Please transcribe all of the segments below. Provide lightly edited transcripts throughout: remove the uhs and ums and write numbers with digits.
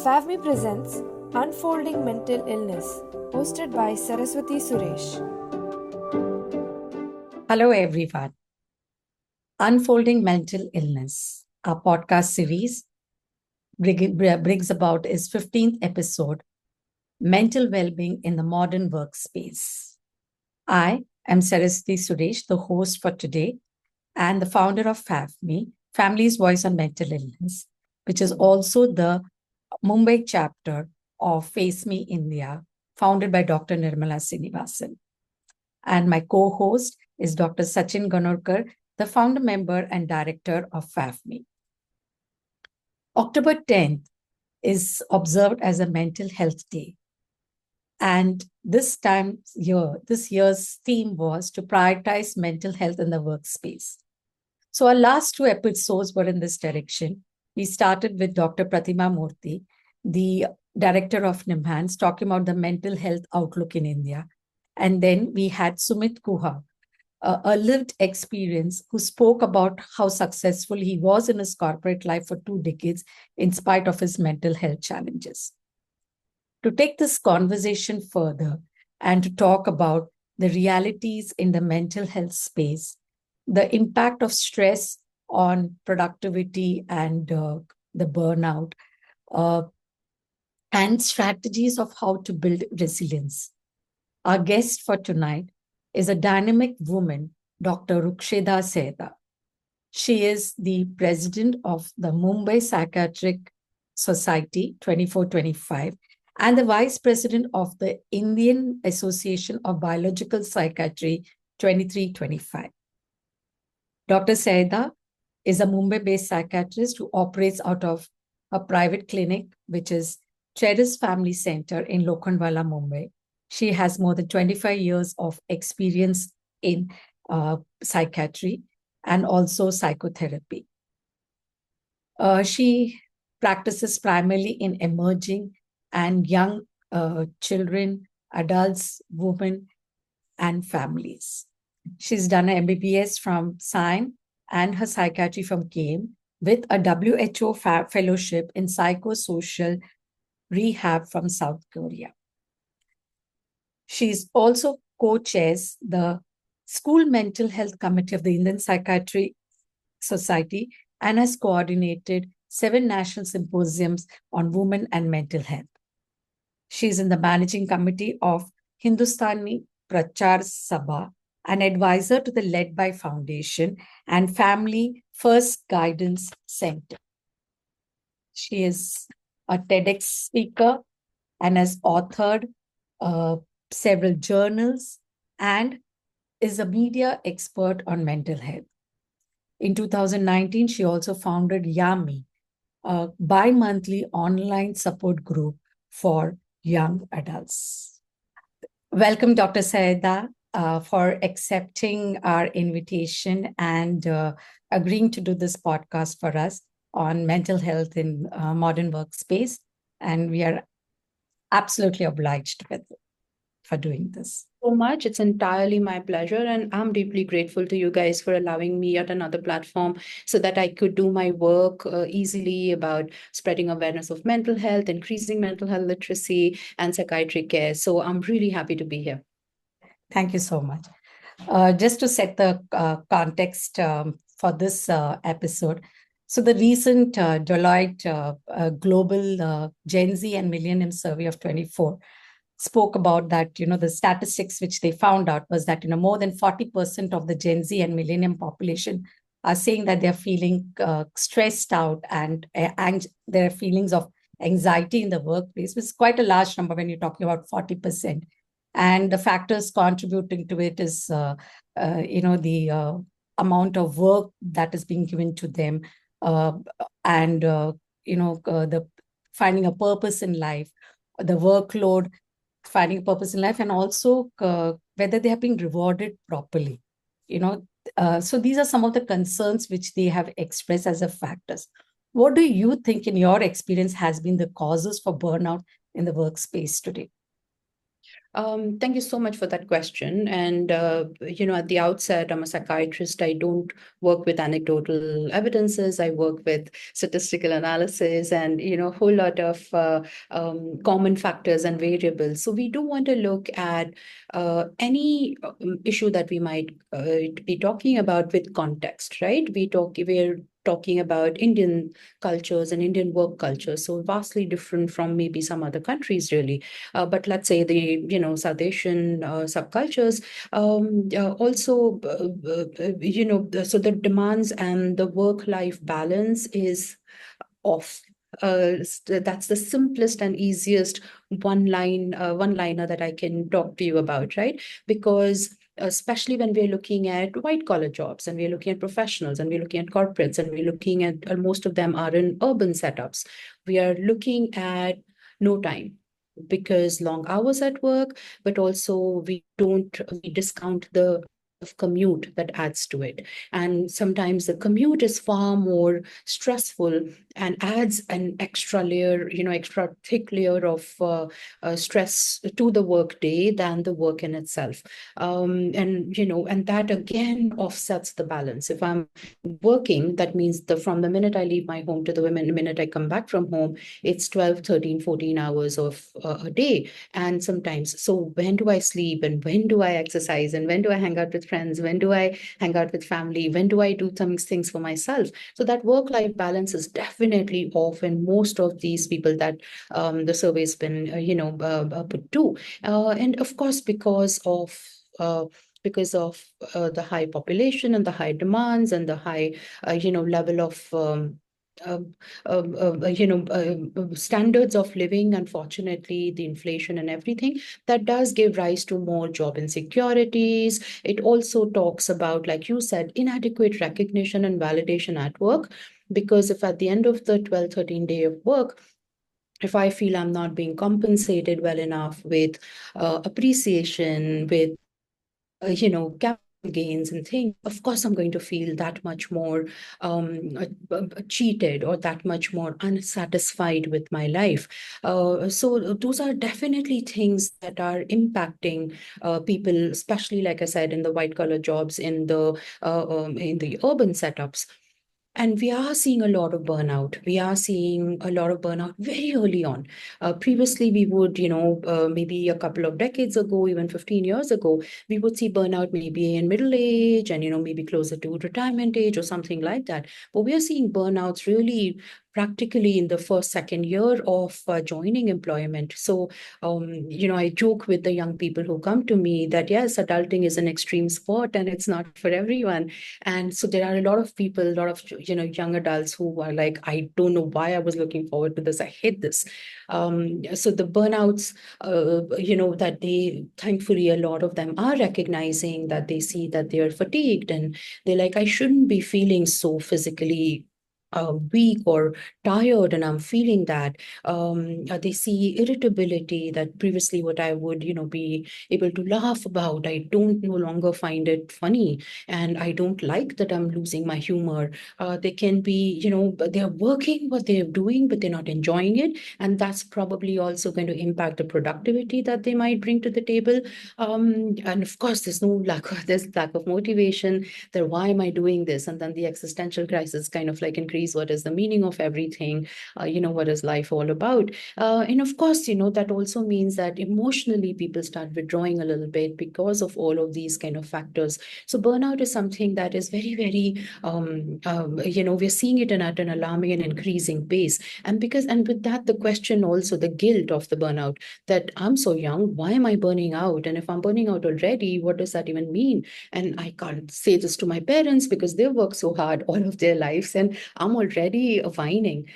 FAVMI presents Unfolding Mental Illness, hosted by Saraswathi Suresh. Hello, everyone. Unfolding Mental Illness, our podcast series, brings about its 15th episode, Mental Wellbeing in the Modern Workspace. I am Saraswathi Suresh, the host for today, and the founder of FAVMI, Family's Voice on Mental Illness, which is also the Mumbai chapter of FAVMI India, founded by Dr. Nirmala Srinivasan. And my co-host is Dr. Sachin Ganorkar, the founder member and director of FAVMI. October 10th is observed as a Mental Health Day. And this year's theme was to prioritize mental health in the workspace. So our last two episodes were in this direction. We started with Dr. Pratima Murthy, the director of NIMHANS, talking about the mental health outlook in India. And then we had Sumit Guha, a lived experience, who spoke about how successful he was in his corporate life for 2 decades in spite of his mental health challenges. To take this conversation further and to talk about the realities in the mental health space, the impact of stress on productivity and the burnout, and strategies of how to build resilience. Our guest for tonight is a dynamic woman, Dr. Ruksheda Syeda. She is the president of the Mumbai Psychiatric Society 24-25 and the vice president of the Indian Association of Biological Psychiatry 23-25. Dr. Syeda is a Mumbai-based psychiatrist who operates out of a private clinic, which is Cheris Family Center in Lokhandwala, Mumbai. She has more than 25 years of experience in psychiatry and also psychotherapy. She practices primarily in emerging and young children, adults, women, and families. She's done an MBBS from SINE and her psychiatry from KM with a WHO fellowship in psychosocial rehab from South Korea. She's also co-chairs the School Mental Health Committee of the Indian Psychiatry Society and has coordinated 7 national symposiums on women and mental health. She's in the managing committee of Hindustani Prachar Sabha, an advisor to the Led by Foundation and Family First Guidance Center. She is a TEDx speaker and has authored several journals and is a media expert on mental health. In 2019, she also founded YAMI, a bi-monthly online support group for young adults. Welcome, Dr. Syeda, for accepting our invitation and agreeing to do this podcast for us on mental health in modern workspace. And we are absolutely obliged for doing this. So much. It's entirely my pleasure. And I'm deeply grateful to you guys for allowing me yet another platform so that I could do my work easily about spreading awareness of mental health, increasing mental health literacy, and psychiatric care. So I'm really happy to be here. Thank you so much. Just to set the context for this episode, so the recent Deloitte Global Gen Z and Millennium Survey of 24 spoke about that, the statistics which they found out was that, more than 40% of the Gen Z and Millennium population are saying that they're feeling stressed out and there are feelings of anxiety in the workplace, which is quite a large number when you're talking about 40%. And the factors contributing to it is, the amount of work that is being given to them, and the finding a purpose in life, the workload, finding a purpose in life, and also whether they have been rewarded properly. So these are some of the concerns which they have expressed as a factors. What do you think, in your experience, has been the causes for burnout in the workspace today? Thank you so much for that question. And, at the outset, I'm a psychiatrist. I don't work with anecdotal evidences. I work with statistical analysis and, a whole lot of common factors and variables. So we do want to look at any issue that we might be talking about with context, right? We're talking about Indian cultures and Indian work culture, so vastly different from maybe some other countries, really. But let's say the South Asian subcultures also, so the demands and the work-life balance is off. That's the simplest and easiest one-liner that I can talk to you about, right? Because especially when we're looking at white collar jobs and we're looking at professionals and we're looking at corporates and we're looking at most of them are in urban setups, we are looking at no time because long hours at work, but also we discount the commute that adds to it. And sometimes the commute is far more stressful and adds an extra layer, extra thick layer of stress to the work day than the work in itself. And that again offsets the balance. If I'm working, that means from the minute I leave my home to the minute I come back from home, it's 12, 13, 14 hours of a day. And sometimes, so when do I sleep and when do I exercise and when do I hang out with friends? When do I hang out with family? When do I do some things for myself? So that work-life balance is definitely off in most of these people that the survey's been, put to. And of course, because of the high population and the high demands and the high, level of standards of living, unfortunately, the inflation and everything, that does give rise to more job insecurities. It also talks about, like you said, inadequate recognition and validation at work. Because if at the end of the 12, 13 day of work, if I feel I'm not being compensated well enough with appreciation, with, capital gains and things, of course, I'm going to feel that much more cheated or that much more unsatisfied with my life. So those are definitely things that are impacting people, especially, like I said, in the white collar jobs, in the urban setups. And we are seeing a lot of burnout. We are seeing a lot of burnout very early on. Previously, we would, maybe a couple of decades ago, even 15 years ago, we would see burnout maybe in middle age and, maybe closer to retirement age or something like that. But we are seeing burnouts really practically in the first, second year of joining employment. So, I joke with the young people who come to me that, yes, adulting is an extreme sport and it's not for everyone. And so there are a lot of people, a lot of, young adults who are like, I don't know why I was looking forward to this. I hate this. So the burnouts, that they, thankfully, a lot of them are recognizing that they see that they are fatigued and they're like, I shouldn't be feeling so physically weak or tired, and I'm feeling that. They see irritability that previously what I would, be able to laugh about, I don't no longer find it funny, and I don't like that I'm losing my humor. They can be, they're working what they're doing, but they're not enjoying it, and that's probably also going to impact the productivity that they might bring to the table. And of course, there's lack of motivation. There, why am I doing this? And then the existential crisis kind of like increase. What is the meaning of everything? What is life all about? And of course, that also means that emotionally people start withdrawing a little bit because of all of these kind of factors. So burnout is something that is very, very, we're seeing it at an alarming and increasing pace. And with that, the question also, the guilt of the burnout, that I'm so young, why am I burning out? And if I'm burning out already, what does that even mean? And I can't say this to my parents because they've worked so hard all of their lives and I'm already whining.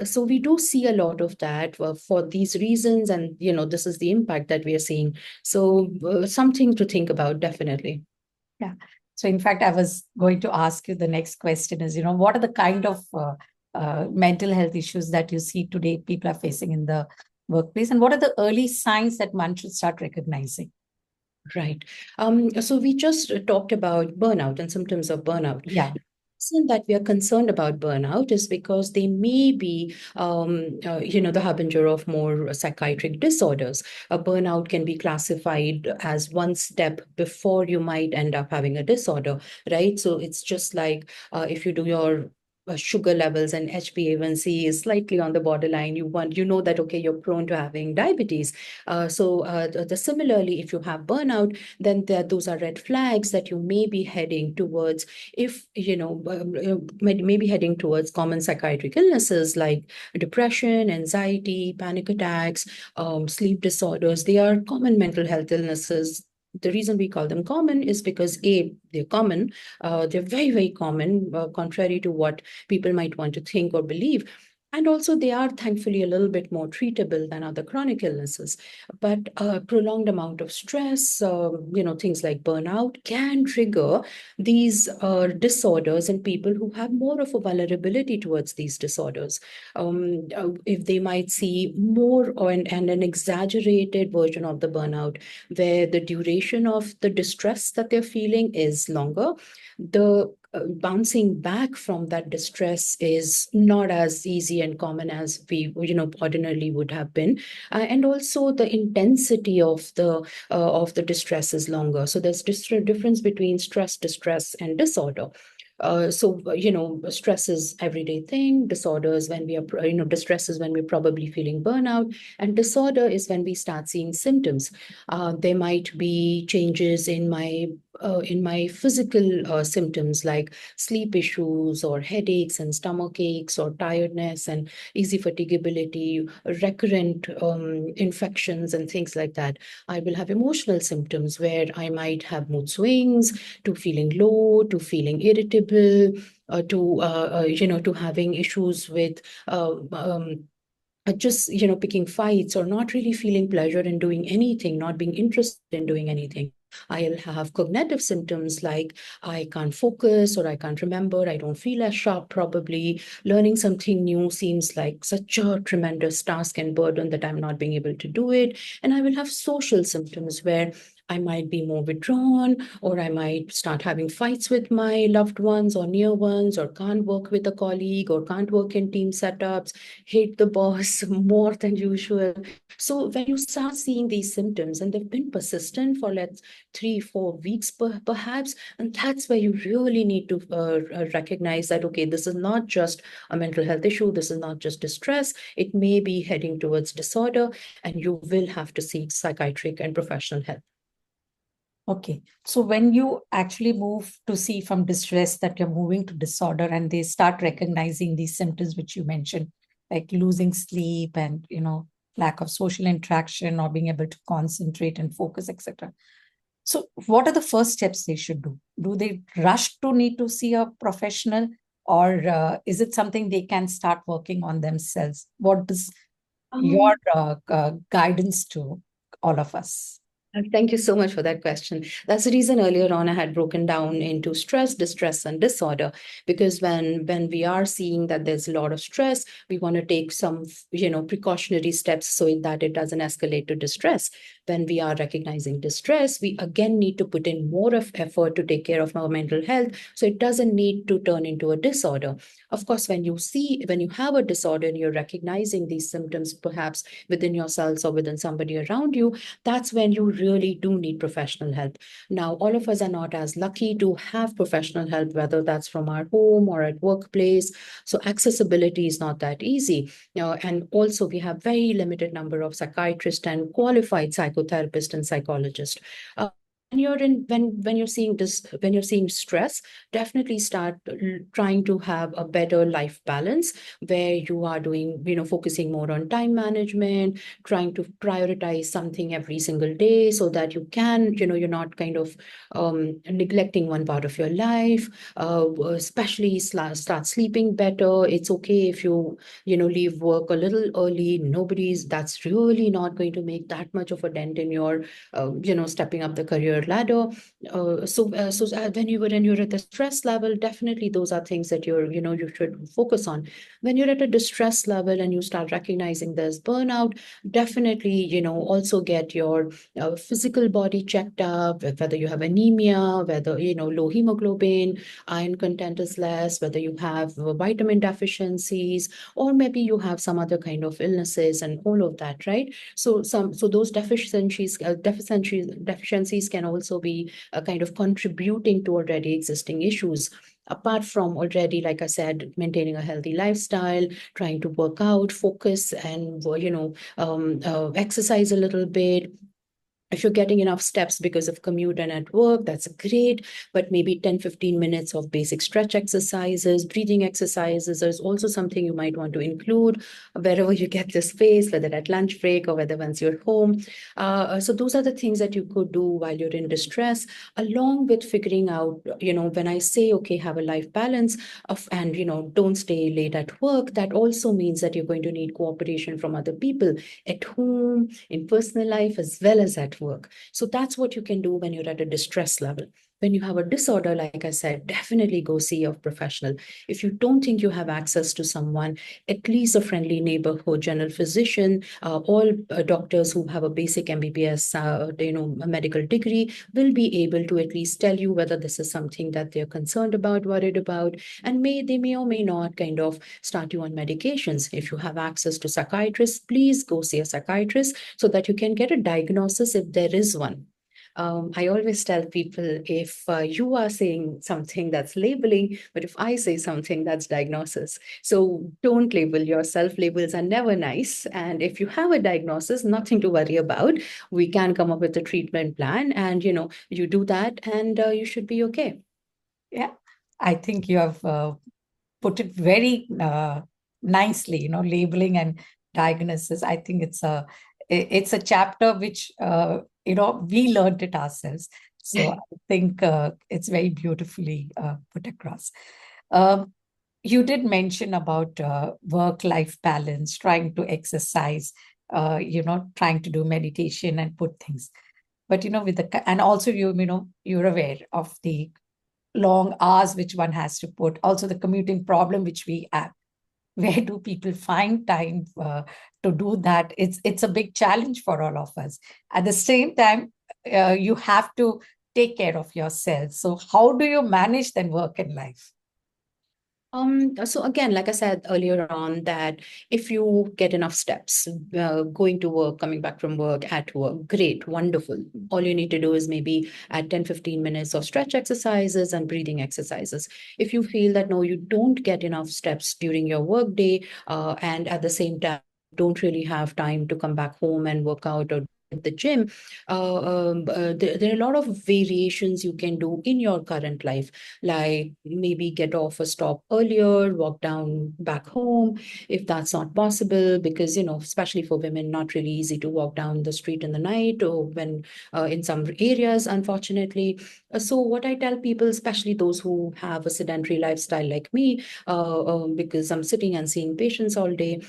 So we do see a lot of that for these reasons. And, this is the impact that we are seeing. So something to think about, definitely. Yeah. So in fact, I was going to ask you, the next question is, what are the kind of mental health issues that you see today people are facing in the workplace? And what are the early signs that one should start recognizing? Right. So we just talked about burnout and symptoms of burnout. Yeah. reason that we are concerned about burnout is because they may be, the harbinger of more psychiatric disorders. A burnout can be classified as one step before you might end up having a disorder, right? So it's just like if you do your sugar levels and HbA1c is slightly on the borderline, you know that, okay, you're prone to having diabetes. Similarly, if you have burnout, then those are red flags that you may be heading towards, if maybe heading towards common psychiatric illnesses like depression, anxiety, panic attacks, sleep disorders. They are common mental health illnesses. The reason we call them common is because they're common. They're very, very common, contrary to what people might want to think or believe. And also, they are thankfully a little bit more treatable than other chronic illnesses. But a prolonged amount of stress, things like burnout, can trigger these disorders in people who have more of a vulnerability towards these disorders. If they might see more and an exaggerated version of the burnout, where the duration of the distress that they're feeling is longer, the bouncing back from that distress is not as easy and common as we ordinarily would have been, and also the intensity of the distress is longer. So there's difference between stress, distress, and disorder. Stress is everyday thing. Disorder is when we are, distress is when we're probably feeling burnout, and disorder is when we start seeing symptoms. There might be changes in my physical symptoms like sleep issues or headaches and stomach aches or tiredness and easy fatigability, recurrent infections and things like that. I will have emotional symptoms where I might have mood swings, to feeling low, to feeling irritable, to having issues with just picking fights, or not really feeling pleasure in doing anything, not being interested in doing anything. I'll have cognitive symptoms like I can't focus, or I can't remember, I don't feel as sharp probably. Learning something new seems like such a tremendous task and burden that I'm not being able to do it. And I will have social symptoms where I might be more withdrawn, or I might start having fights with my loved ones or near ones, or can't work with a colleague, or can't work in team setups, hate the boss more than usual. So when you start seeing these symptoms and they've been persistent for, let's 3-4 weeks perhaps, and that's where you really need to recognize that, okay, this is not just a mental health issue, this is not just distress, it may be heading towards disorder, and you will have to seek psychiatric and professional help. Okay. So when you actually move to see from distress that you're moving to disorder, and they start recognizing these symptoms which you mentioned, like losing sleep and, lack of social interaction or being able to concentrate and focus, etc. So what are the first steps they should do? Do they rush to need to see a professional, or is it something they can start working on themselves? What is your guidance to all of us? Thank you so much for that question. That's the reason earlier on I had broken down into stress, distress, and disorder, because when we are seeing that there's a lot of stress, we want to take some, precautionary steps so that it doesn't escalate to distress. When we are recognizing distress, we again need to put in more of effort to take care of our mental health, so it doesn't need to turn into a disorder. Of course, when you have a disorder and you're recognizing these symptoms, perhaps within yourselves or within somebody around you, that's when you really do need professional help. Now, all of us are not as lucky to have professional help, whether that's from our home or at workplace. So accessibility is not that easy. And also we have very limited number of psychiatrists and qualified psychotherapists and psychologists. When you're seeing stress, definitely start trying to have a better life balance, where you are doing, focusing more on time management, trying to prioritize something every single day so that you can, you're not kind of neglecting one part of your life, especially start sleeping better. It's okay if you, leave work a little early. That's really not going to make that much of a dent in your, stepping up the career career ladder. When you're at the stress level, definitely those are things that you should focus on. When you're at a distress level and you start recognizing there's burnout, definitely, also get your physical body checked up, whether you have anemia, whether, low hemoglobin, iron content is less, whether you have vitamin deficiencies, or maybe you have some other kind of illnesses and all of that, right? So those deficiencies can also be kind of contributing to already existing issues. Apart from already, like I said, maintaining a healthy lifestyle, trying to work out, focus, and exercise a little bit. If you're getting enough steps because of commute and at work, that's great. But maybe 10-15 minutes of basic stretch exercises, breathing exercises is also something you might want to include wherever you get the space, whether at lunch break or whether once you're home. So those are the things that you could do while you're in distress, along with figuring out, when I say, okay, have a life balance and, don't stay late at work, that also means that you're going to need cooperation from other people at home, in personal life, as well as at work. So that's what you can do when you're at a distress level. When you have a disorder, like I said, definitely go see a professional. If you don't think you have access to someone, at least a friendly neighborhood general physician, all doctors who have a basic MBBS, a medical degree will be able to at least tell you whether this is something that they're concerned about, worried about, and they may or may not kind of start you on medications. If you have access to psychiatrists, please go see a psychiatrist so that you can get a diagnosis if there is one. I always tell people, if you are saying something, that's labeling, but if I say something, that's diagnosis. So don't label yourself. Labels are never nice. And if you have a diagnosis, nothing to worry about. We can come up with a treatment plan, and you do that, and you should be okay. Yeah, I think you have put it very nicely, labeling and diagnosis. I think it's a chapter which, we learned it ourselves. So I think it's very beautifully put across. You did mention about work-life balance, trying to exercise, trying to do meditation and put things. But, and also you're aware of the long hours which one has to put, also the commuting problem which we have. Where do people find time to do that? It's a big challenge for all of us. At the same time, you have to take care of yourself. So how do you manage then work and life? So again, like I said earlier on, that if you get enough steps, going to work, coming back from work, at work, great, wonderful. All you need to do is maybe add 10-15 minutes of stretch exercises and breathing exercises. If you feel that no, you don't get enough steps during your work day, and at the same time, don't really have time to come back home and work out or at the gym, there are a lot of variations you can do in your current life, like maybe get off a stop earlier, walk down back home if that's not possible, because especially for women, not really easy to walk down the street in the night, or when in some areas, unfortunately. So what I tell people, especially those who have a sedentary lifestyle like me, because I'm sitting and seeing patients all day,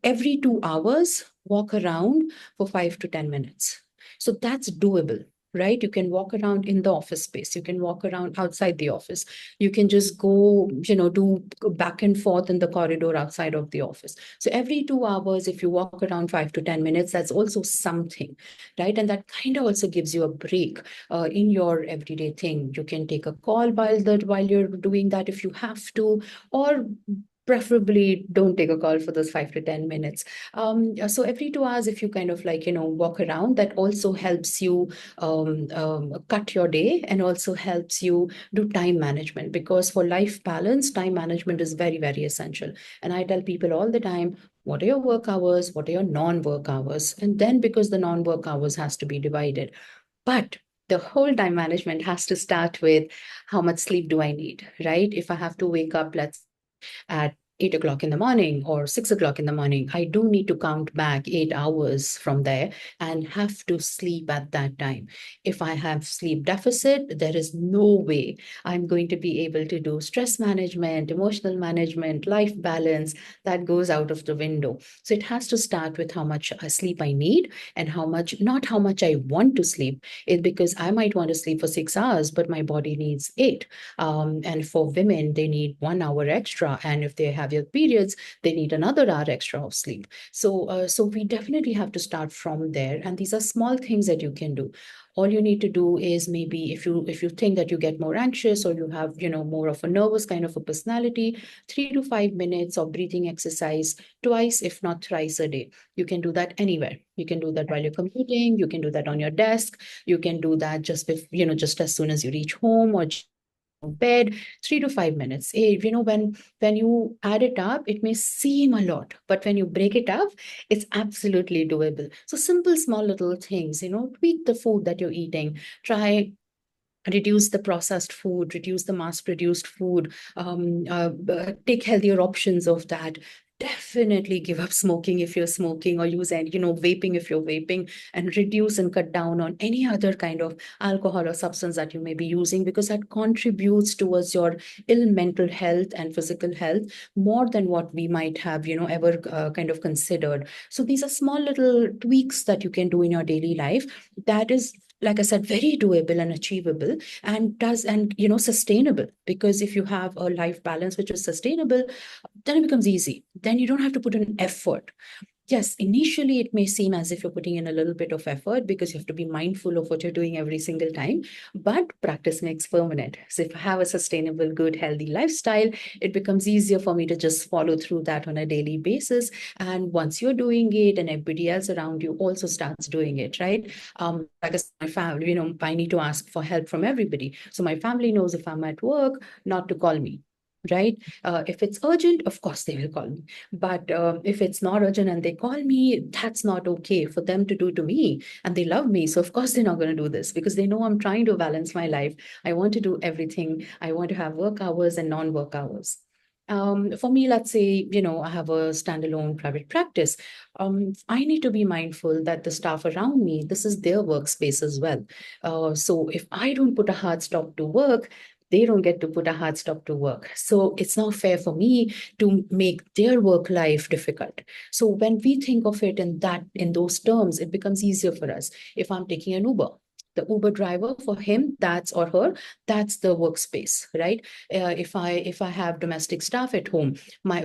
every 2 hours walk around for 5 to 10 minutes. So that's doable, right? You can walk around in the office space. You can walk around outside the office. You can just go, do back and forth in the corridor outside of the office. So every 2 hours, if you walk around 5 to 10 minutes, that's also something, right? And that kind of also gives you a break in your everyday thing. You can take a call while you're doing that if you have to, or preferably don't take a call for those 5 to 10 minutes. So every 2 hours, if you kind of walk around, that also helps you cut your day, and also helps you do time management, because for life balance, time management is very, very essential. And I tell people all the time, what are your work hours? What are your non-work hours? And then, because the non-work hours has to be divided. But the whole time management has to start with, how much sleep do I need, right? If I have to wake up, let's at 8 o'clock in the morning or 6 o'clock in the morning, I do need to count back 8 hours from there and have to sleep at that time. If I have sleep deficit, there is no way I'm going to be able to do stress management, emotional management, life balance. That goes out of the window. So it has to start with how much sleep I need and how much, not how much I want to sleep. It's because I might want to sleep for 6 hours, but my body needs 8. And for women, they need 1 hour extra. And if they have your periods, they need another hour extra of sleep. So we definitely have to start from there. And these are small things that you can do. All you need to do is, maybe if you think that you get more anxious or you have, more of a nervous kind of a personality, 3 to 5 minutes of breathing exercise twice, if not thrice a day. You can do that anywhere. You can do that while you're commuting. You can do that on your desk. You can do that just as soon as you reach home or bed. 3 to 5 minutes. When you add it up, it may seem a lot, but when you break it up, it's absolutely doable. So simple, small little things, tweak the food that you're eating. Try reduce the processed food, reduce the mass produced food, take healthier options of that. Definitely give up smoking if you're smoking, or use and vaping if you're vaping, and reduce and cut down on any other kind of alcohol or substance that you may be using, because that contributes towards your ill mental health and physical health more than what we might have ever kind of considered. So these are small little tweaks that you can do in your daily life, that is, like I said, very doable and achievable, and sustainable. Because if you have a life balance which is sustainable, then it becomes easy. Then you don't have to put in effort. Yes, initially it may seem as if you're putting in a little bit of effort, because you have to be mindful of what you're doing every single time, but practice makes permanent. So if I have a sustainable, good, healthy lifestyle, it becomes easier for me to just follow through that on a daily basis. And once you're doing it, and everybody else around you also starts doing it, right? Like I said, my family, I need to ask for help from everybody. So my family knows if I'm at work, not to call me. Right? If it's urgent, of course they will call me. But if it's not urgent and they call me, that's not okay for them to do to me. And they love me. So of course they're not going to do this, because they know I'm trying to balance my life. I want to do everything. I want to have work hours and non-work hours. For me, let's say, I have a standalone private practice. I need to be mindful that the staff around me, this is their workspace as well. So if I don't put a hard stop to work, they don't get to put a hard stop to work. So it's not fair for me to make their work life difficult. So when we think of it in those terms, it becomes easier for us. If I'm taking an Uber, the Uber driver, for him, that's or her, that's the workspace, right? If I have domestic staff at home,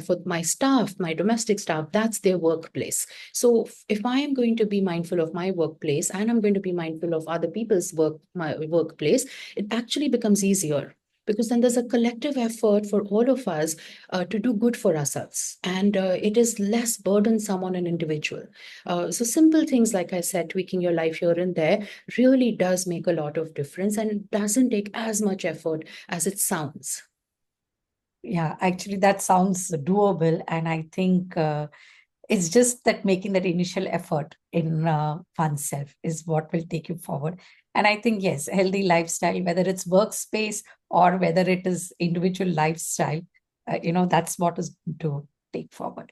for my staff, my domestic staff, that's their workplace. So if I am going to be mindful of my workplace, and I'm going to be mindful of other people's my workplace, it actually becomes easier, because then there's a collective effort for all of us to do good for ourselves, and it is less burdensome on an individual. So simple things, like I said, tweaking your life here and there really does make a lot of difference, and it doesn't take as much effort as it sounds. Yeah, actually, that sounds doable. And I think it's just that making that initial effort in oneself is what will take you forward. And I think, yes, healthy lifestyle, whether it's workspace or whether it is individual lifestyle, that's what is going to take forward.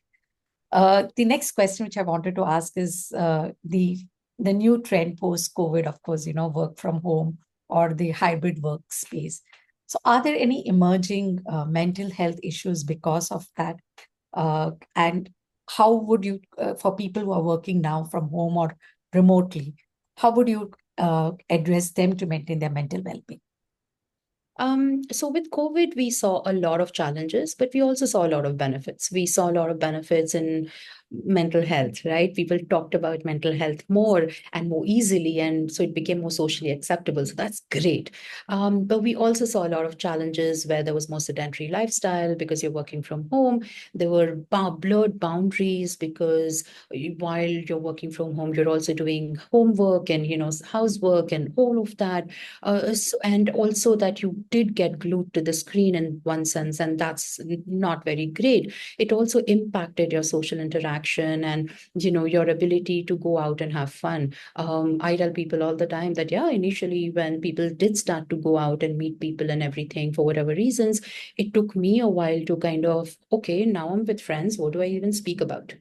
The next question which I wanted to ask is the new trend post-COVID, of course, work from home or the hybrid workspace. So are there any emerging mental health issues because of that? And how would you, for people who are working now from home or remotely, how would you address them to maintain their mental well-being? So with COVID, we saw a lot of challenges, but we also saw a lot of benefits. We saw a lot of benefits in mental health, right? People talked about mental health more and more easily, and so it became more socially acceptable. So that's great. But we also saw a lot of challenges where there was more sedentary lifestyle because you're working from home. There were blurred boundaries because while you're working from home, you're also doing homework and housework and all of that. And also that you did get glued to the screen in one sense, and that's not very great. It also impacted your social interaction interaction and, your ability to go out and have fun. I tell people all the time that, yeah, initially when people did start to go out and meet people and everything, for whatever reasons, it took me a while to kind of, okay, now I'm with friends, what do I even speak about?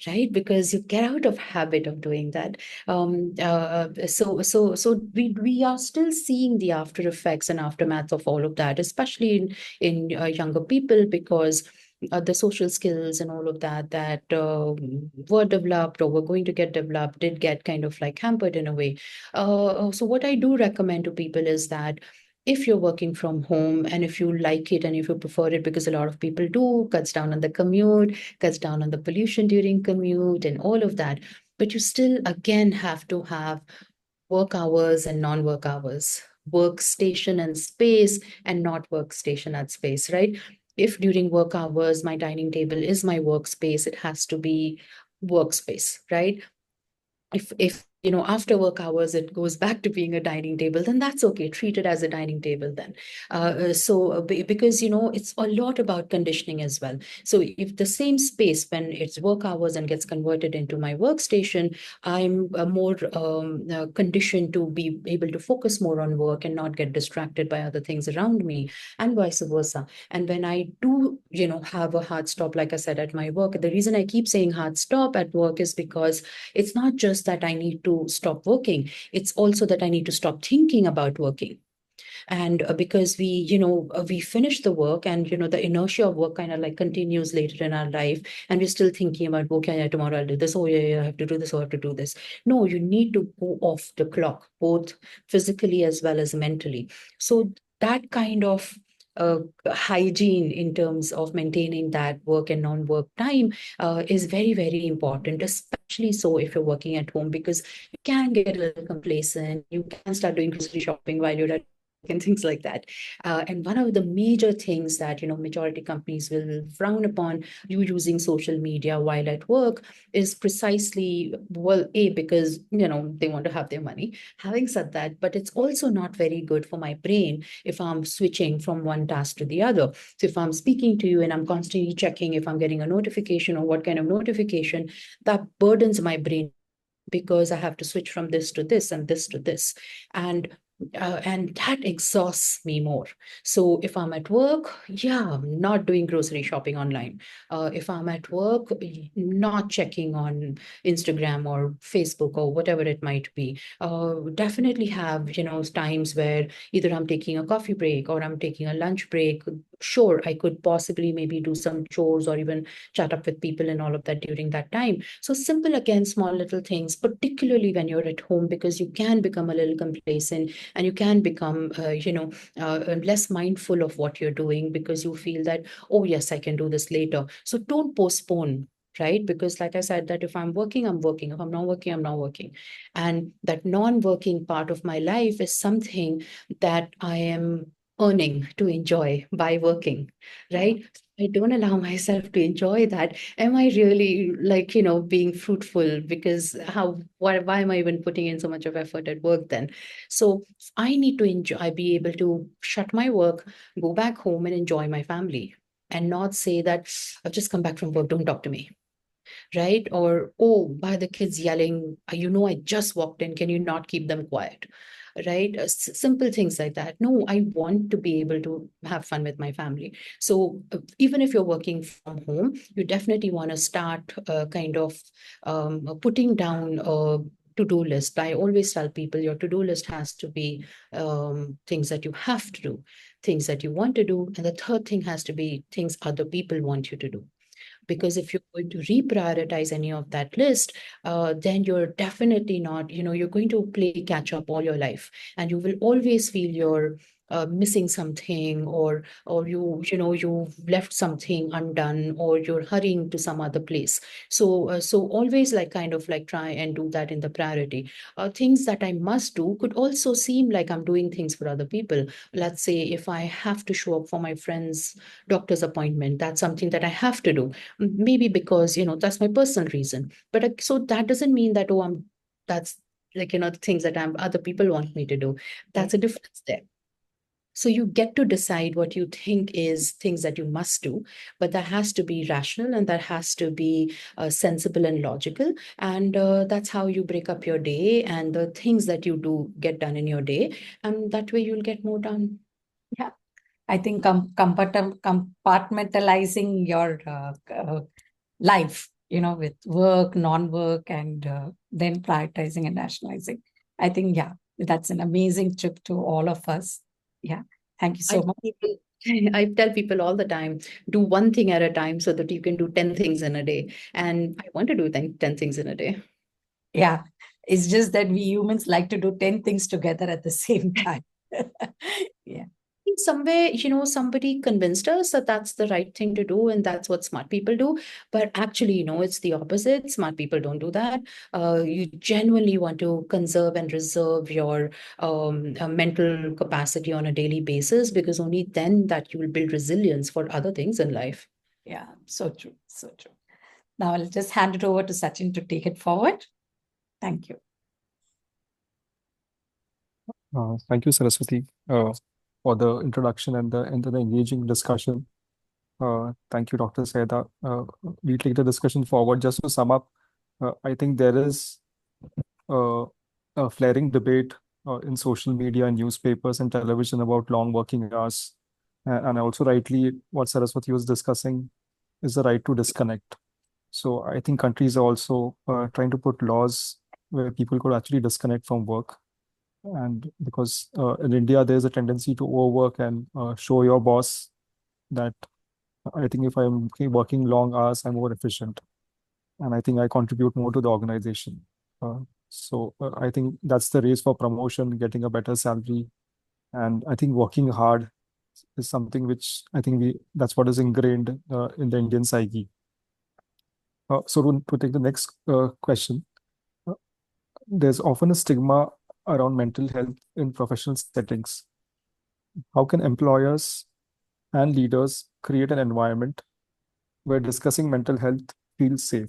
Right? Because you get out of habit of doing that. So we are still seeing the after effects and aftermath of all of that, especially in younger people, because the social skills and all of that were developed or were going to get developed did get kind of like hampered in a way. So what I do recommend to people is that if you're working from home and if you like it and if you prefer it, because a lot of people do, cuts down on the commute, cuts down on the pollution during commute and all of that, but you still again have to have work hours and non-work hours, workstation and space and not workstation and space, right? If during work hours my dining table is my workspace, it has to be workspace, right? If after work hours it goes back to being a dining table, then that's okay, treat it as a dining table then. Because it's a lot about conditioning as well. So if the same space when it's work hours and gets converted into my workstation, I'm more conditioned to be able to focus more on work and not get distracted by other things around me, and vice versa. And when I do have a hard stop, like I said, at my work, the reason I keep saying hard stop at work is because it's not just that I need to stop working, it's also that I need to stop thinking about working. And because we finish the work and the inertia of work kind of like continues later in our life, and we're still thinking about, okay, yeah, tomorrow I'll do this, oh yeah, I have to do this, oh, I have to do this. No, you need to go off the clock, both physically as well as mentally. So that kind of hygiene in terms of maintaining that work and non-work time is very, very important, especially so if you're working at home, because you can get a little complacent, you can start doing grocery shopping while you're at and things like that. And one of the major things that majority companies will frown upon you using social media while at work is precisely, well, because they want to have their money. Having said that, but it's also not very good for my brain if I'm switching from one task to the other. So if I'm speaking to you and I'm constantly checking if I'm getting a notification or what kind of notification, that burdens my brain, because I have to switch from this to this and this to this. And that exhausts me more. So if I'm at work, yeah, I'm not doing grocery shopping online. If I'm at work, not checking on Instagram or Facebook or whatever it might be. Definitely have, times where either I'm taking a coffee break or I'm taking a lunch break. Sure, I could possibly maybe do some chores or even chat up with people and all of that during that time. So simple, again, small little things, particularly when you're at home, because you can become a little complacent and you can become, less mindful of what you're doing, because you feel that, oh, yes, I can do this later. So don't postpone, right? Because like I said, that if I'm working, I'm working. If I'm not working, I'm not working. And that non-working part of my life is something that I am earning to enjoy by working, right? I don't allow myself to enjoy that. Am I really being fruitful? Because why am I even putting in so much of effort at work then? So I need to enjoy, be able to shut my work, go back home and enjoy my family, and not say that I've just come back from work, don't talk to me. Right? Or, oh, why are the kids yelling? I just walked in. Can you not keep them quiet? Right? Simple things like that. No, I want to be able to have fun with my family. So even if you're working from home, you definitely want to start kind of putting down a to-do list. I always tell people your to-do list has to be things that you have to do, things that you want to do, and the third thing has to be things other people want you to do. Because if you're going to reprioritize any of that list, then you're definitely not, you're going to play catch up all your life, and you will always feel you're missing something, or you've left something undone, or you're hurrying to some other place. So always kind of try and do that in the priority. Things that I must do could also seem like I'm doing things for other people. Let's say if I have to show up for my friend's doctor's appointment, that's something that I have to do, maybe because that's my personal reason. But so that doesn't mean that, oh, that's the things that other people want me to do. That's a difference there. So you get to decide what you think is things that you must do, but that has to be rational and that has to be sensible and logical. And that's how you break up your day and the things that you do get done in your day. And that way you'll get more done. Yeah. I think compartmentalizing your life, with work, non-work, and then prioritizing and rationalizing. I think, yeah, that's an amazing trip to all of us. Yeah. Thank you so much. I tell people all the time, do one thing at a time so that you can do 10 things in a day. And I want to do 10 things in a day. Yeah. It's just that we humans like to do 10 things together at the same time. Yeah. In some way, somebody convinced us that that's the right thing to do and that's what smart people do. But actually, it's the opposite. Smart people don't do that. You genuinely want to conserve and reserve your mental capacity on a daily basis, because only then that you will build resilience for other things in life. Yeah, so true. So true. Now I'll just hand it over to Sachin to take it forward. Thank you. Thank you, Saraswati, for the introduction and the engaging discussion. Thank you, Dr. Syeda. We'll take the discussion forward. Just to sum up, I think there is a flaring debate in social media and newspapers and television about long working hours. And also rightly, what Saraswati was discussing is the right to disconnect. So I think countries are also trying to put laws where people could actually disconnect from work. And because in India, there's a tendency to overwork and show your boss that I think if I'm working long hours, I'm more efficient. And I think I contribute more to the organization. So I think that's the race for promotion, getting a better salary. And I think working hard is something which I think that's what is ingrained in the Indian psyche. So to take the next question, there's often a stigma around mental health in professional settings. How can employers and leaders create an environment where discussing mental health feels safe?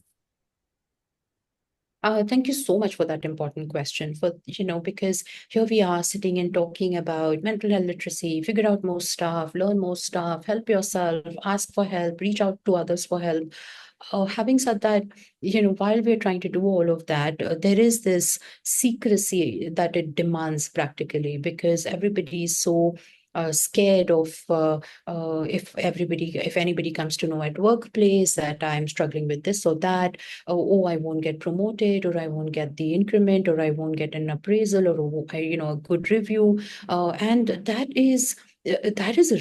Thank you so much for that important question. Because here we are sitting and talking about mental health literacy, figure out more stuff, learn more stuff, help yourself, ask for help, reach out to others for help. Having said that, while we're trying to do all of that, there is this secrecy that it demands practically, because everybody is so scared of if anybody comes to know at workplace that I'm struggling with this or that, I won't get promoted, or I won't get the increment, or I won't get an appraisal, or a good review, and that is a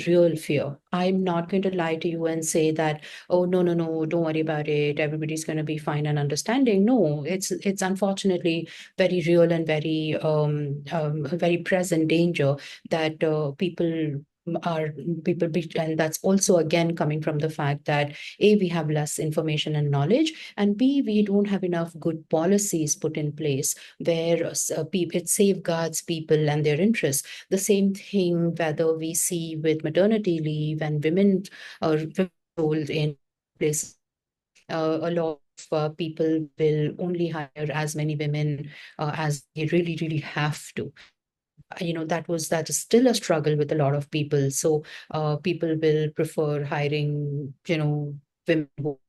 real fear. I'm not going to lie to you and say that, oh, no, don't worry about it, everybody's going to be fine and understanding. No, it's unfortunately very real and very present danger that and that's also again coming from the fact that we have less information and knowledge, and we don't have enough good policies put in place where it safeguards people and their interests. The same thing whether we see with maternity leave and women are told in places. A lot of people will only hire as many women as they really, really have to. That is still a struggle with a lot of people. So people will prefer hiring, women who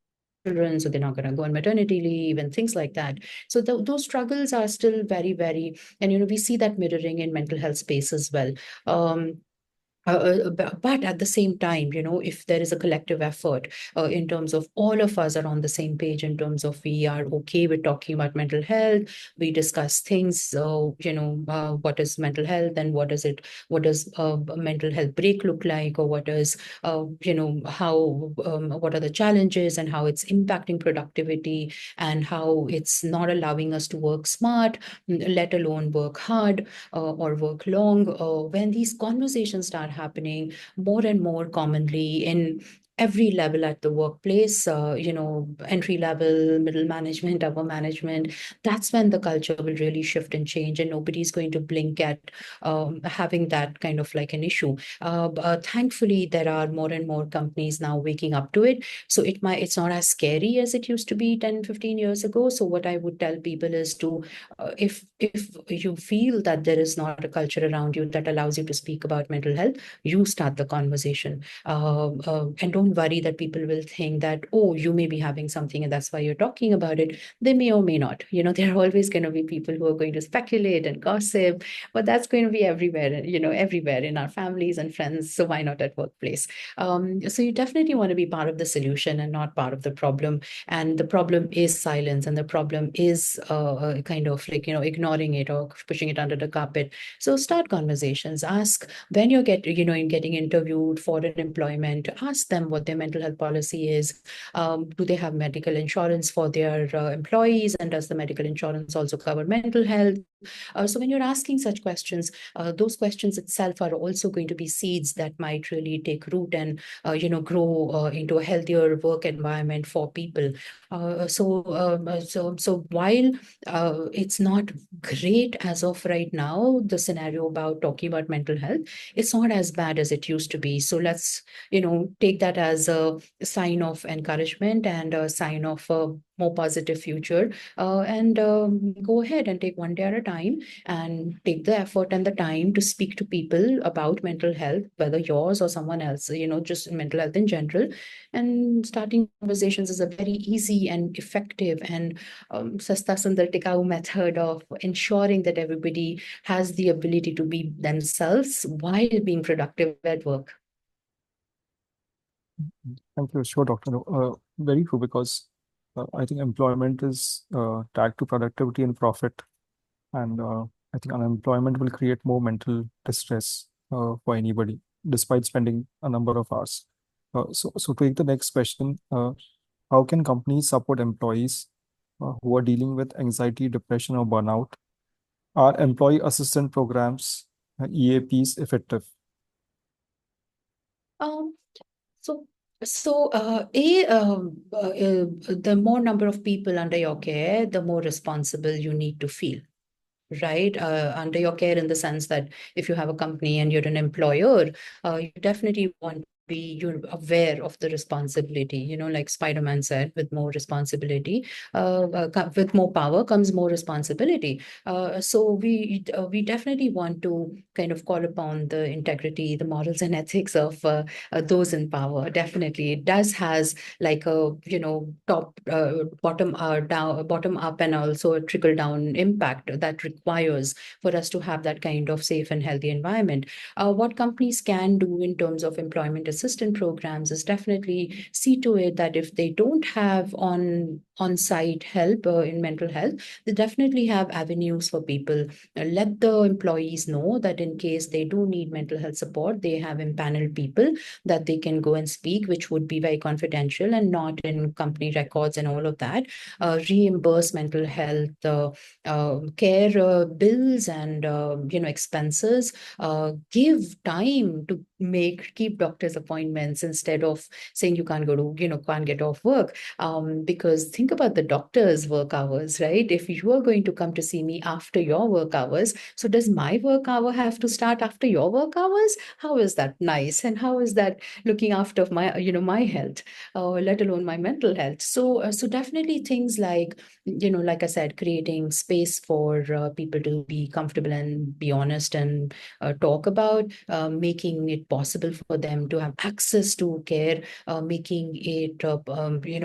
children, so they're not going to go on maternity leave and things like that. So those struggles are still very, very, and we see that mirroring in mental health space as well. But at the same time, if there is a collective effort in terms of all of us are on the same page, in terms of we are okay with talking about mental health, we discuss things, what is mental health and what does a mental health break look like, or what does, what are the challenges and how it's impacting productivity and how it's not allowing us to work smart, let alone work hard or work long. When these conversations start happening more and more commonly in every level at the workplace, entry level, middle management, upper management. That's when the culture will really shift and change, and nobody's going to blink at having that kind of like an issue. Thankfully, there are more and more companies now waking up to it. So it's not as scary as it used to be 10, 15 years ago. So what I would tell people is to, if you feel that there is not a culture around you that allows you to speak about mental health, you start the conversation. And don't worry that people will think that, oh, you may be having something and that's why you're talking about it. They may or may not. There are always going to be people who are going to speculate and gossip, but that's going to be everywhere, everywhere in our families and friends. So why not at workplace? So you definitely want to be part of the solution and not part of the problem. And the problem is silence, and the problem is kind of like, ignoring it or pushing it under the carpet. So start conversations. Ask when you're getting interviewed for an employment, ask them what their mental health policy is. Do they have medical insurance for their employees? And does the medical insurance also cover mental health? So when you're asking such questions, those questions itself are also going to be seeds that might really take root and grow into a healthier work environment for people. So while it's not great as of right now, the scenario about talking about mental health, it's not as bad as it used to be. So let's take that as a sign of encouragement and a sign of a more positive future, and go ahead and take one day at a time and take the effort and the time to speak to people about mental health, whether yours or someone else, just mental health in general. And starting conversations is a very easy and effective and sasta sundar tikau method of ensuring that everybody has the ability to be themselves while being productive at work. Thank you. Sure, Doctor. No, very true, because I think employment is tagged to productivity and profit. And I think unemployment will create more mental distress for anybody, despite spending a number of hours. So to take the next question, how can companies support employees who are dealing with anxiety, depression, or burnout? Are employee assistance programs, EAPs, effective? Um, so the more number of people under your care, the more responsible you need to feel, right? Under your care, in the sense that if you have a company and you're an employer, you definitely want you're aware of the responsibility, like Spider-Man said, with more responsibility, with more power comes more responsibility. So we definitely want to kind of call upon the integrity, the morals and ethics of those in power. Definitely, it does has like a top bottom up and also a trickle down impact that requires for us to have that kind of safe and healthy environment. What companies can do in terms of employment assistance programs is definitely see to it that if they don't have on-site help in mental health, they definitely have avenues for people. Let the employees know that in case they do need mental health support, they have empaneled people that they can go and speak, which would be very confidential and not in company records and all of that. Reimburse mental health care bills and expenses. Give time to keep doctor's appointments instead of saying you can't can't get off work. Because think about the doctor's work hours, right? If you are going to come to see me after your work hours, so does my work hour have to start after your work hours? How is that nice? And how is that looking after my, my health, let alone my mental health? So definitely things like, like I said, creating space for people to be comfortable and be honest and talk about, making it possible for them to have access to care, making it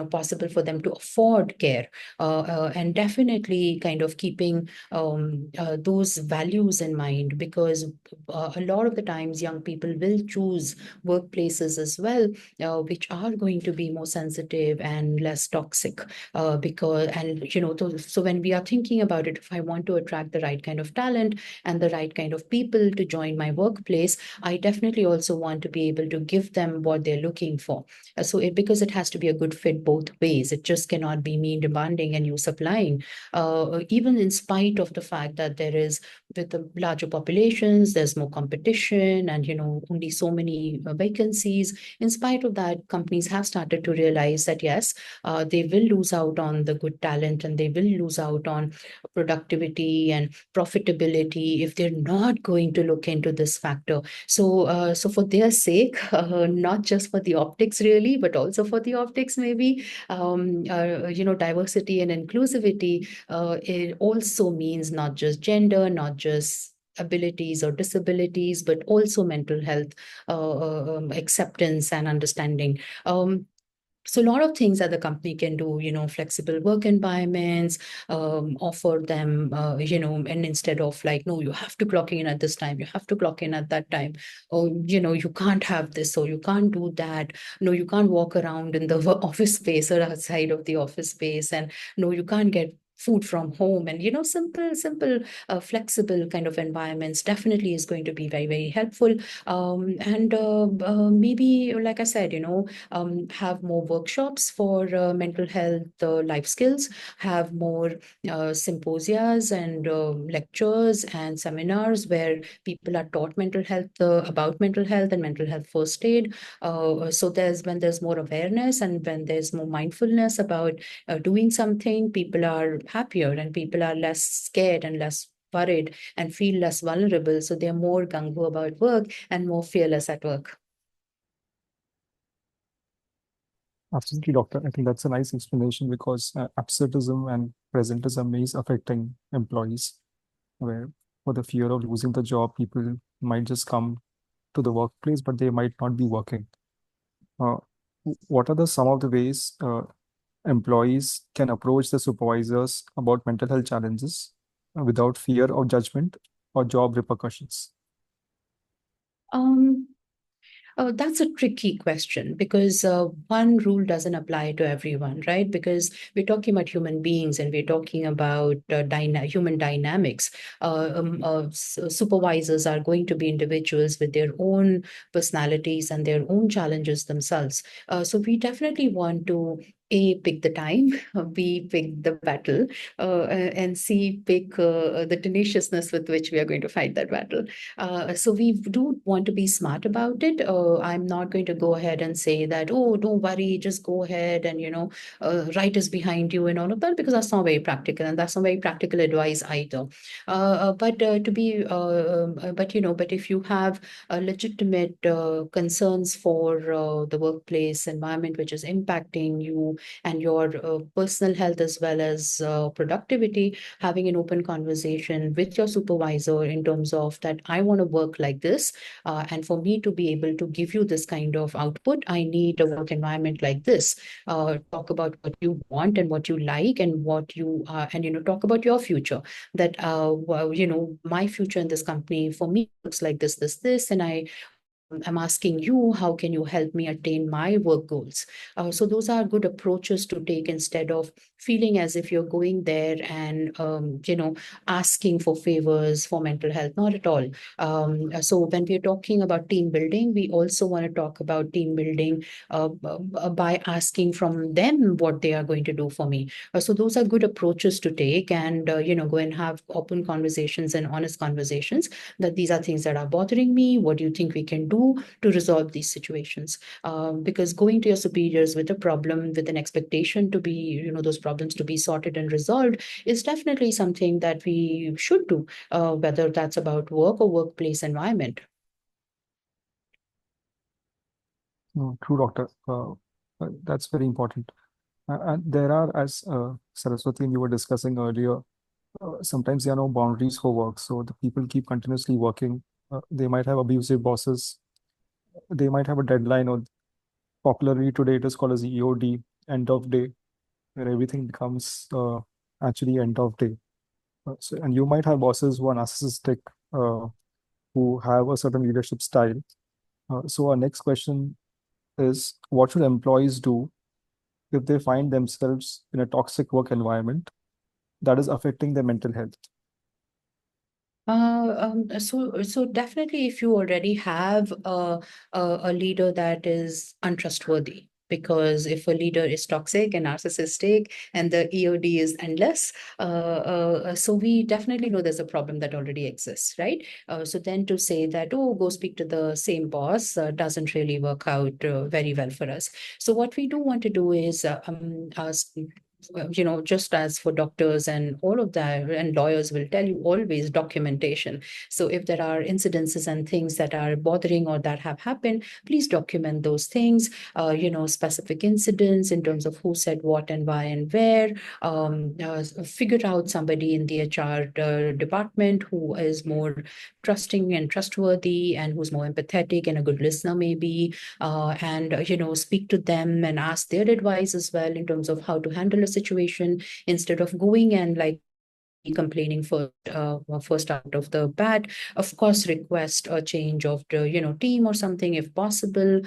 possible for them to afford care, and definitely kind of keeping those values in mind, because a lot of the times young people will choose workplaces as well, which are going to be more sensitive and less toxic, so when we are thinking about it, if I want to attract the right kind of talent and the right kind of people to join my workplace, I definitely also want to be able to give them what they're looking for. Because it has to be a good fit both ways. It just cannot be me demanding and you supplying. Even in spite of the fact that there is, with the larger populations, there's more competition and, only so many vacancies. In spite of that, companies have started to realize that, yes, they will lose out on the good talent and they will lose out on productivity and profitability if they're not going to look into this factor. So for their sake, not just for the optics really, but also for the optics maybe, diversity and inclusivity, it also means not just gender, not just abilities or disabilities, but also mental health acceptance and understanding. So a lot of things that the company can do, flexible work environments, offer them, and instead of like, no, you have to clock in at this time, you have to clock in at that time, or, you can't have this, or you can't do that. No, you can't walk around in the office space or outside of the office space. And no, you can't get food from home. And, simple, flexible kind of environments definitely is going to be very, very helpful. And maybe, like I said, have more workshops for mental health life skills, have more symposias and lectures and seminars where people are taught mental health, about mental health and mental health first aid. So when there's more awareness and when there's more mindfulness about doing something, people are happier and people are less scared and less worried and feel less vulnerable. So they're more gung-ho about work and more fearless at work. Absolutely, doctor. I think that's a nice explanation because absenteeism and presenteeism is affecting employees, where for the fear of losing the job, people might just come to the workplace, but they might not be working. Uh, what are some of the ways employees can approach the supervisors about mental health challenges without fear of judgment or job repercussions? That's a tricky question because one rule doesn't apply to everyone, right? Because we're talking about human beings and we're talking about human dynamics. Supervisors are going to be individuals with their own personalities and their own challenges themselves. So we definitely want to pick the time, B, pick the battle, and C, pick the tenaciousness with which we are going to fight that battle. So we do want to be smart about it. I'm not going to go ahead and say that, oh, don't worry, just go ahead and, right is behind you and all of that, because that's not very practical and that's not very practical advice either. But if you have legitimate concerns for the workplace environment, which is impacting you and your personal health as well as productivity, having an open conversation with your supervisor in terms of that, I want to work like this. And for me to be able to give you this kind of output, I need a work environment like this. Talk about what you want and what you like and what you and talk about your future. That my future in this company for me looks like this, and I'm asking you, how can you help me attain my work goals? So those are good approaches to take instead of feeling as if you're going there and, asking for favors for mental health. Not at all. So when we're talking about team building, we also want to talk about team building by asking from them what they are going to do for me. So those are good approaches to take and, go and have open conversations and honest conversations that these are things that are bothering me. What do you think we can do to resolve these situations? Because going to your superiors with a problem, with an expectation to be, those problems to be sorted and resolved is definitely something that we should do, whether that's about work or workplace environment. True, doctor. That's very important. And there are, as Saraswati and you were discussing earlier, sometimes there are no boundaries for work. So the people keep continuously working. They might have abusive bosses. They might have a deadline, or popularly today it is called as EOD, end of day, where everything becomes actually end of day. And you might have bosses who are narcissistic, who have a certain leadership style. So our next question is, what should employees do if they find themselves in a toxic work environment that is affecting their mental health? So definitely, if you already have a leader that is untrustworthy, because if a leader is toxic and narcissistic and the EOD is endless, so we definitely know there's a problem that already exists, right? So then to say that, oh, go speak to the same boss doesn't really work out very well for us. So what we do want to do is just as for doctors and all of that, and lawyers will tell you always documentation. So if there are incidences and things that are bothering or that have happened, please document those things, specific incidents in terms of who said what and why and where. Figure out somebody in the HR department who is more trusting and trustworthy and who's more empathetic and a good listener maybe, and speak to them and ask their advice as well in terms of how to handle a situation, instead of going and like complaining first out of the bat. Of course, request a change of the team or something if possible,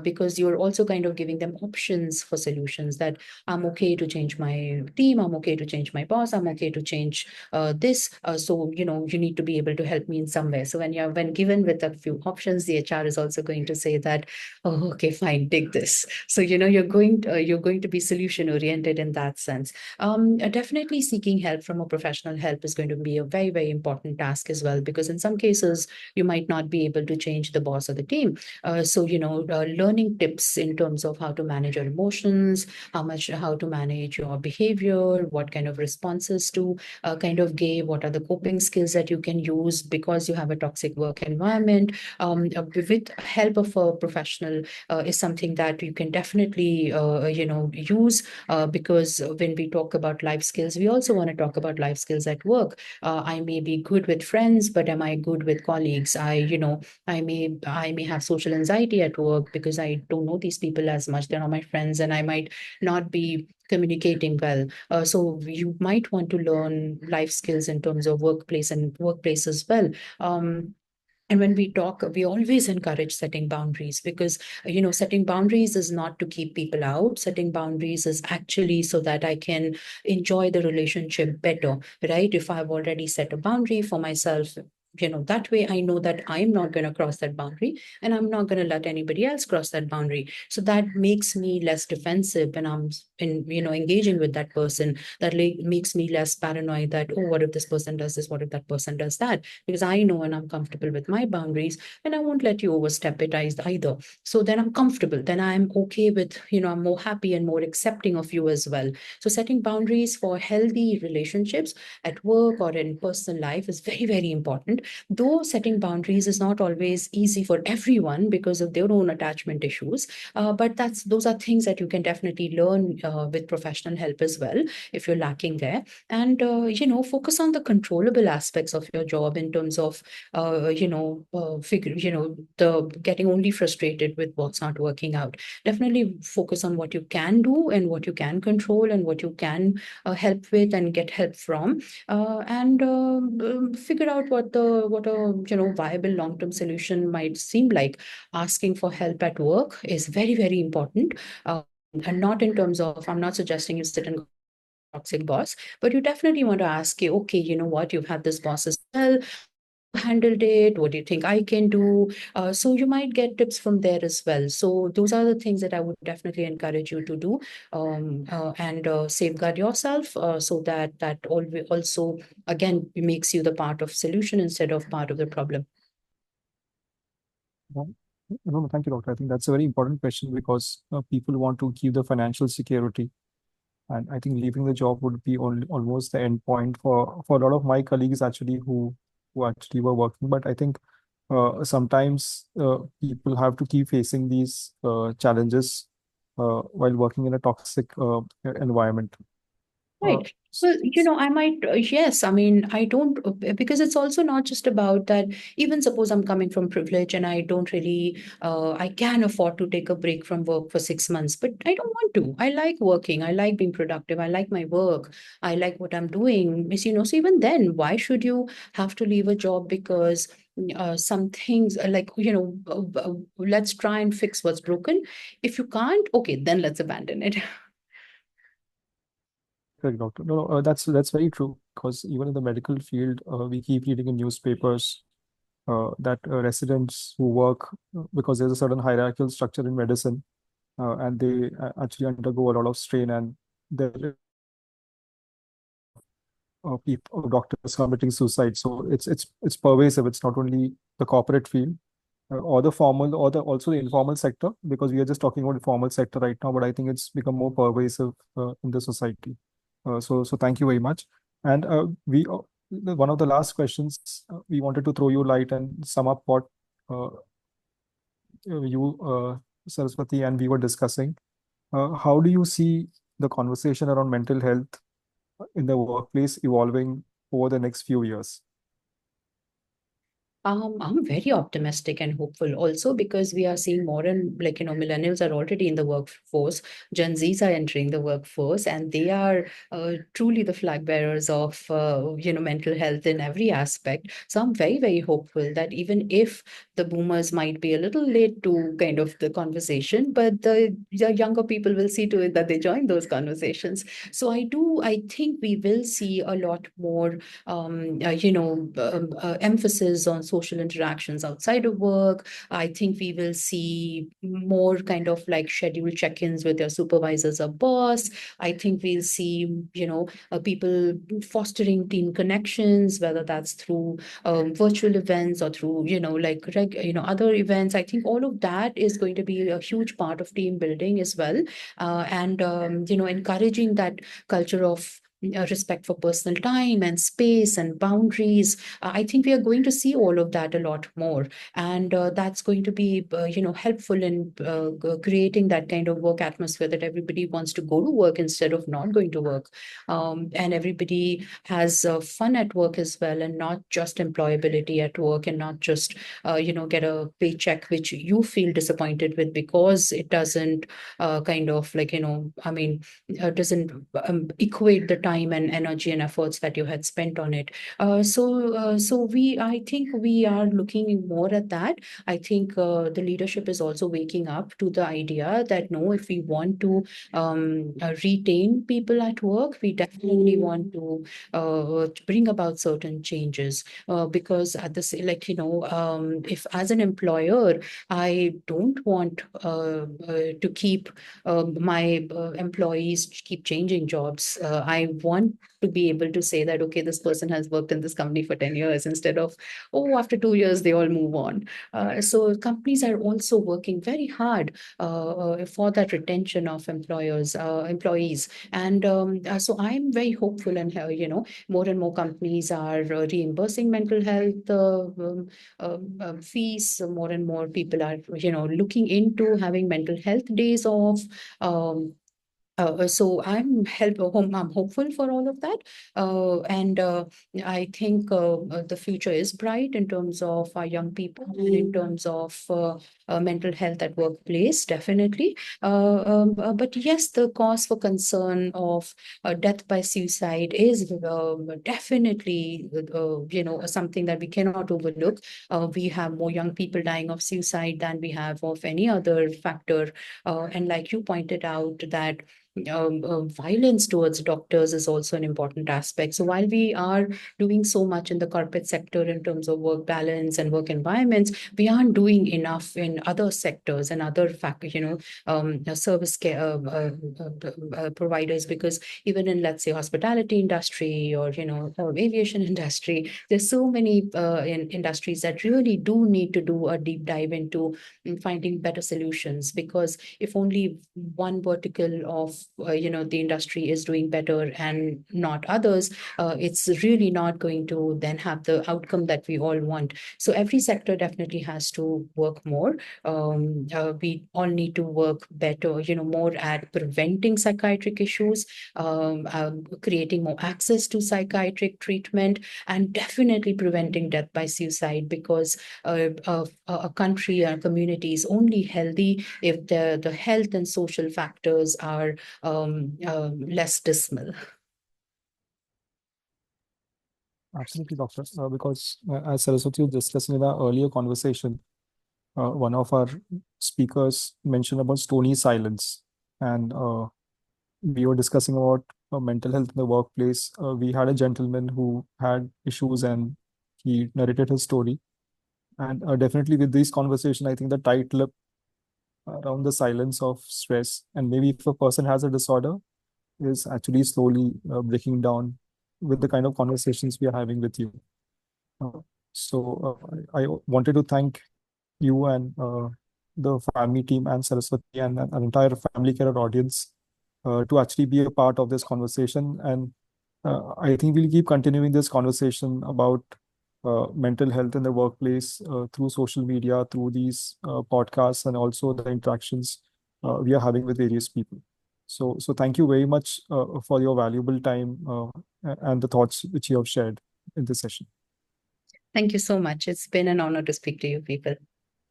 because you're also kind of giving them options for solutions, that I'm okay to change my team, I'm okay to change my boss, I'm okay to change this. So you need to be able to help me in some way. So when given with a few options, the HR is also going to say that, oh, okay, fine, take this. So you're going to be solution oriented in that sense. Definitely seeking help from a professional help is going to be a very, very important task as well, because in some cases you might not be able to change the boss or the team. Learning tips in terms of how to manage your emotions, how to manage your behavior, what kind of responses to kind of give, what are the coping skills that you can use because you have a toxic work environment, with help of a professional is something that you can definitely use, because when we talk about life skills, we also want to talk about life skills at work. I may be good with friends, but am I good with colleagues? I may have social anxiety at work because I don't know these people as much. They're not my friends, and I might not be communicating well. So you might want to learn life skills in terms of workplace as well. And when we talk, we always encourage setting boundaries, because setting boundaries is not to keep people out. Setting boundaries is actually so that I can enjoy the relationship better, right? If I've already set a boundary for myself, that way I know that I'm not going to cross that boundary, and I'm not going to let anybody else cross that boundary. So that makes me less defensive when I'm engaging with that person. That makes me less paranoid that, oh, what if this person does this, what if that person does that, because I know and I'm comfortable with my boundaries, and I won't let you overstep it either. So then I'm comfortable, then I'm okay with, I'm more happy and more accepting of you as well. So setting boundaries for healthy relationships at work or in personal life is very, very important. Though setting boundaries is not always easy for everyone because of their own attachment issues, but those are things that you can definitely learn with professional help as well if you're lacking there. And focus on the controllable aspects of your job in terms of the getting only frustrated with what's not working out. Definitely focus on what you can do and what you can control and what you can help with and get help from, and figure out what a viable long-term solution might seem like. Asking for help at work is very, very important, and not in terms of, I'm not suggesting you sit and toxic boss, but you definitely want to ask, okay, you know what, you've had this boss as well, handled it, what do you think I can do? So you might get tips from there as well. So those are the things that I would definitely encourage you to do, and safeguard yourself, so that also again makes you the part of solution instead of part of the problem. No, no, thank you, doctor. I think that's a very important question because people want to keep the financial security. And I think leaving the job would be almost the end point for a lot of my colleagues actually who actually were working. But I think sometimes people have to keep facing these challenges while working in a toxic environment. Right. Well, I might, yes, I mean, I don't, because it's also not just about that. Even suppose I'm coming from privilege and I don't really, I can afford to take a break from work for 6 months, but I don't want to. I like working. I like being productive. I like my work. I like what I'm doing. So even then, why should you have to leave a job because some things like, let's try and fix what's broken. If you can't, okay, then let's abandon it. Correct, doctor. No, no, that's very true, because even in the medical field, we keep reading in newspapers that residents who work, because there's a certain hierarchical structure in medicine, and they actually undergo a lot of strain, and there people, doctors committing suicide. So it's pervasive. It's not only the corporate field, or the formal, or the also the informal sector, because we are just talking about the formal sector right now, but I think it's become more pervasive in the society. So thank you very much. And one of the last questions, we wanted to throw you light and sum up what uh, Saraswati, and we were discussing. How do you see the conversation around mental health in the workplace evolving over the next few years? I'm very optimistic and hopeful also, because we are seeing more and millennials are already in the workforce. Gen Zs are entering the workforce, and they are truly the flag bearers of mental health in every aspect. So I'm very, very hopeful that even if the boomers might be a little late to kind of the conversation, but the younger people will see to it that they join those conversations. So I think we will see a lot more emphasis on social interactions outside of work. I think we will see more kind of like scheduled check-ins with their supervisors or boss. I think we'll see, people fostering team connections, whether that's through virtual events or through, other events. I think all of that is going to be a huge part of team building as well. And encouraging that culture of respect for personal time and space and boundaries. I think we are going to see all of that a lot more, and that's going to be helpful in creating that kind of work atmosphere that everybody wants to go to work instead of not going to work, and everybody has fun at work as well, and not just employability at work, and not just get a paycheck which you feel disappointed with because it doesn't doesn't equate the time and energy and efforts that you had spent on it. I think we are looking more at that. I think the leadership is also waking up to the idea that no, if we want to retain people at work, we definitely want to bring about certain changes, because at this, if as an employer, I don't want to keep my employees keep changing jobs. I want to be able to say that, okay, this person has worked in this company for 10 years instead of, oh, after 2 years, they all move on. So companies are also working very hard for that retention of employees. And so I'm very hopeful, and, more and more companies are reimbursing mental health fees. More and more people are, looking into having mental health days off. So I'm hopeful for all of that, and I think the future is bright in terms of our young people and in terms of mental health at workplace, definitely. But yes, the cause for concern of death by suicide is definitely something that we cannot overlook. We have more young people dying of suicide than we have of any other factor, and like you pointed out that violence towards doctors is also an important aspect. So while we are doing so much in the corporate sector in terms of work balance and work environments, we aren't doing enough in other sectors and other service care providers, because even in, let's say, hospitality industry or aviation industry, there's so many industries that really do need to do a deep dive into finding better solutions, because if only one vertical of the industry is doing better and not others, it's really not going to then have the outcome that we all want. So every sector definitely has to work more. We all need to work better, more at preventing psychiatric issues, creating more access to psychiatric treatment, and definitely preventing death by suicide, because a country, a community is only healthy if the health and social factors are less dismal. Absolutely, doctor. Because as Saraswati was discussing in our earlier conversation, one of our speakers mentioned about stony silence, and we were discussing about mental health in the workplace. We had a gentleman who had issues and he narrated his story. And definitely with this conversation, I think the tight lip around the silence of stress, and maybe if a person has a disorder, is actually slowly breaking down with the kind of conversations we are having with you. I wanted to thank you and the FAVMI team and Saraswati and an entire family care audience to actually be a part of this conversation. And I think we'll keep continuing this conversation about mental health in the workplace through social media, through these podcasts, and also the interactions we are having with various people. So thank you very much for your valuable time and the thoughts which you have shared in this session. Thank you so much. It's been an honor to speak to you people.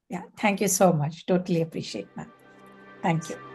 Yeah, thank you so much. Totally appreciate that. Thank you.